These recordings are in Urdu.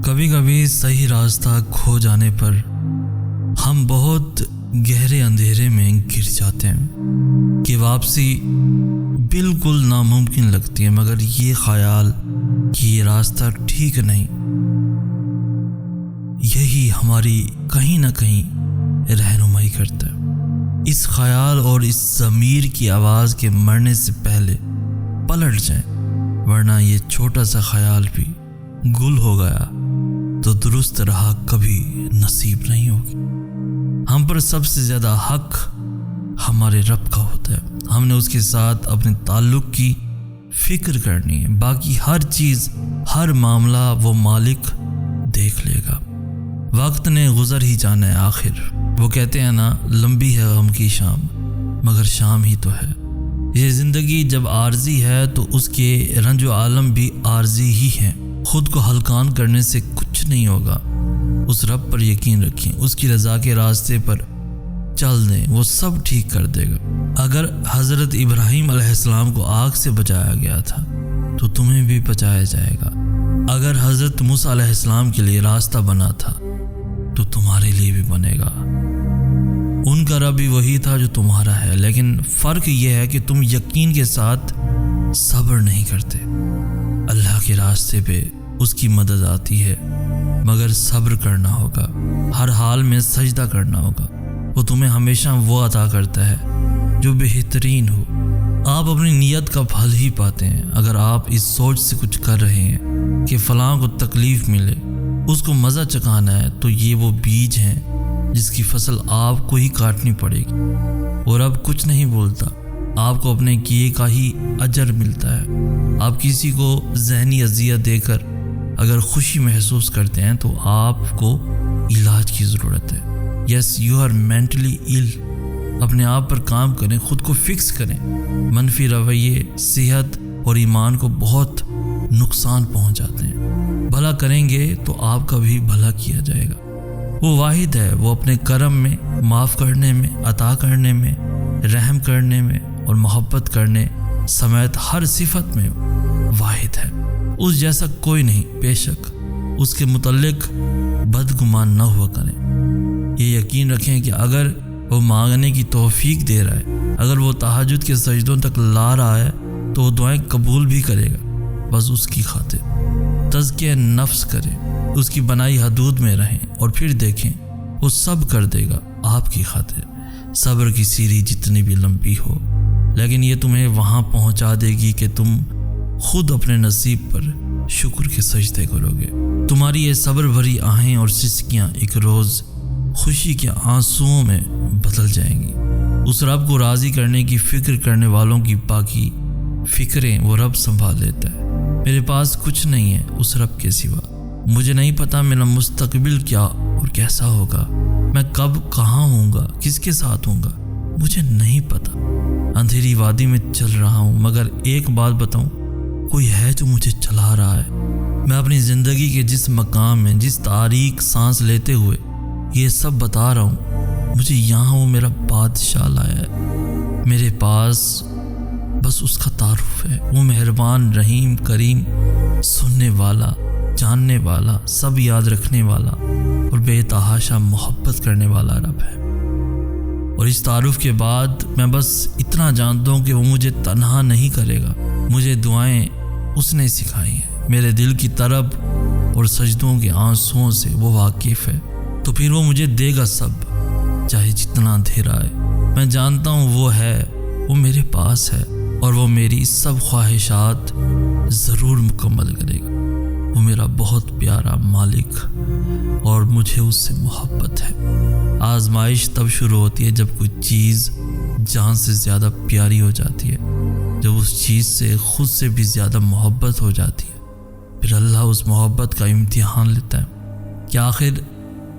کبھی کبھی صحیح راستہ کھو جانے پر ہم بہت گہرے اندھیرے میں گر جاتے ہیں کہ واپسی بالکل ناممکن لگتی ہے، مگر یہ خیال کہ یہ راستہ ٹھیک نہیں، یہی ہماری کہیں نہ کہیں رہنمائی کرتا ہے۔ اس خیال اور اس ضمیر کی آواز کے مرنے سے پہلے پلٹ جائیں، ورنہ یہ چھوٹا سا خیال بھی گل ہو گیا تو درست راہ کبھی نصیب نہیں ہوگی۔ ہم پر سب سے زیادہ حق ہمارے رب کا ہوتا ہے، ہم نے اس کے ساتھ اپنے تعلق کی فکر کرنی ہے، باقی ہر چیز، ہر معاملہ وہ مالک دیکھ لے گا۔ وقت نے گزر ہی جانا ہے آخر، وہ کہتے ہیں نا، لمبی ہے غم کی شام مگر شام ہی تو ہے۔ یہ زندگی جب عارضی ہے تو اس کے رنج و عالم بھی عارضی ہی ہیں۔ خود کو ہلکان کرنے سے کچھ نہیں ہوگا، اس رب پر یقین رکھیں، اس کی رضا کے راستے پر چل دیں، وہ سب ٹھیک کر دے گا۔ اگر حضرت ابراہیم علیہ السلام کو آگ سے بچایا گیا تھا تو تمہیں بھی بچایا جائے گا۔ اگر حضرت موسیٰ علیہ السلام کے لیے راستہ بنا تھا تو تمہارے لیے بھی بنے گا۔ ان کا رب بھی وہی تھا جو تمہارا ہے، لیکن فرق یہ ہے کہ تم یقین کے ساتھ صبر نہیں کرتے۔ اللہ کے راستے پہ اس کی مدد آتی ہے، مگر صبر کرنا ہوگا، ہر حال میں سجدہ کرنا ہوگا۔ وہ تمہیں ہمیشہ وہ عطا کرتا ہے جو بہترین ہو۔ آپ اپنی نیت کا پھل ہی پاتے ہیں۔ اگر آپ اس سوچ سے کچھ کر رہے ہیں کہ فلاں کو تکلیف ملے، اس کو مزہ چکھانا ہے، تو یہ وہ بیج ہیں جس کی فصل آپ کو ہی کاٹنی پڑے گی، اور اب کچھ نہیں بولتا، آپ کو اپنے کیے کا ہی اجر ملتا ہے۔ آپ کسی کو ذہنی اذیت دے کر اگر خوشی محسوس کرتے ہیں تو آپ کو علاج کی ضرورت ہے۔ یس، یو آر مینٹلی ایل۔ اپنے آپ پر کام کریں، خود کو فکس کریں۔ منفی رویے صحت اور ایمان کو بہت نقصان پہنچاتے ہیں۔ بھلا کریں گے تو آپ کا بھی بھلا کیا جائے گا۔ وہ واحد ہے، وہ اپنے کرم میں، معاف کرنے میں، عطا کرنے میں، رحم کرنے میں اور محبت کرنے سمیت ہر صفت میں واحد ہے۔ اس جیسا کوئی نہیں، بے شک اس کے متعلق بدگمان نہ ہوا کریں۔ یہ یقین رکھیں کہ اگر وہ مانگنے کی توفیق دے رہا ہے، اگر وہ تہجد کے سجدوں تک لا رہا ہے تو وہ دعائیں قبول بھی کرے گا۔ بس اس کی خاطر تزکیہ نفس کریں، اس کی بنائی حدود میں رہیں، اور پھر دیکھیں وہ سب کر دے گا آپ کی خاطر۔ صبر کی سیڑھی جتنی بھی لمبی ہو، لیکن یہ تمہیں وہاں پہنچا دے گی کہ تم خود اپنے نصیب پر شکر کے سجدے کرو گے۔ تمہاری یہ صبر بھری آہیں اور سسکیاں ایک روز خوشی کے آنسوؤں میں بدل جائیں گی۔ اس رب کو راضی کرنے کی فکر کرنے والوں کی باقی فکریں وہ رب سنبھال لیتا ہے۔ میرے پاس کچھ نہیں ہے اس رب کے سوا۔ مجھے نہیں پتا میرا مستقبل کیا اور کیسا ہوگا، میں کب کہاں ہوں گا، کس کے ساتھ ہوں گا، مجھے نہیں پتا۔ اندھیری وادی میں چل رہا ہوں، مگر ایک بات بتاؤں، کوئی ہے جو مجھے چلا رہا ہے۔ میں اپنی زندگی کے جس مقام میں، جس تاریک سانس لیتے ہوئے یہ سب بتا رہا ہوں، مجھے یہاں وہ میرا بادشاہ لایا ہے۔ میرے پاس بس اس کا تعارف ہے۔ وہ مہربان، رحیم، کریم، سننے والا، جاننے والا، سب یاد رکھنے والا اور بے تحاشا محبت کرنے والا رب ہے۔ اور اس تعارف کے بعد میں بس اتنا جانتا ہوں کہ وہ مجھے تنہا نہیں کرے گا۔ مجھے دعائیں اس نے سکھائی ہیں، میرے دل کی طرب اور سجدوں کے آنسوؤں سے وہ واقف ہے، تو پھر وہ مجھے دے گا سب، چاہے جتنا اندھیرا ہے۔ میں جانتا ہوں وہ ہے، وہ میرے پاس ہے، اور وہ میری سب خواہشات ضرور مکمل کرے گا۔ وہ میرا بہت پیارا مالک، اور مجھے اس سے محبت ہے۔ آزمائش تب شروع ہوتی ہے جب کوئی چیز جان سے زیادہ پیاری ہو جاتی ہے، جب اس چیز سے خود سے بھی زیادہ محبت ہو جاتی ہے۔ پھر اللہ اس محبت کا امتحان لیتا ہے کہ آخر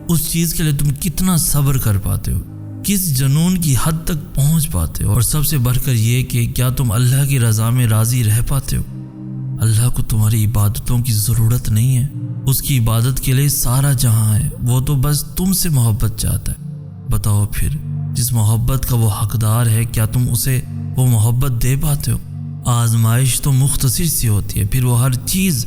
اس چیز کے لیے تم کتنا صبر کر پاتے ہو، کس جنون کی حد تک پہنچ پاتے ہو، اور سب سے بڑھ کر یہ کہ کیا تم اللہ کی رضا میں راضی رہ پاتے ہو۔ اللہ کو تمہاری عبادتوں کی ضرورت نہیں ہے، اس کی عبادت کے لیے سارا جہاں ہے، وہ تو بس تم سے محبت چاہتا ہے۔ بتاؤ پھر، جس محبت کا وہ حقدار ہے، کیا تم اسے وہ محبت دے پاتے ہو؟ آزمائش تو مختصر سی ہوتی ہے، پھر وہ ہر چیز